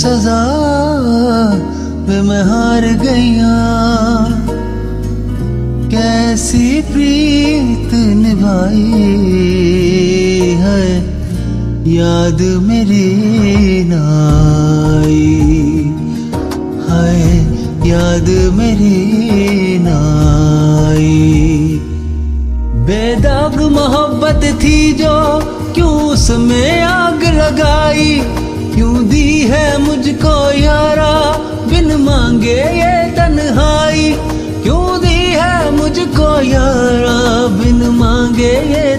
सजा वे मैं हार गईया। कैसी प्रीत निभाई है याद मेरी ना आई है, याद मेरी ना आई। बेदाग मोहब्बत थी जो क्यों उसमें आग लगाई, क्यों दी है मुझको यारा बिन मांगे ये तन्हाई, क्यों दी है मुझको यारा बिन मांगे ये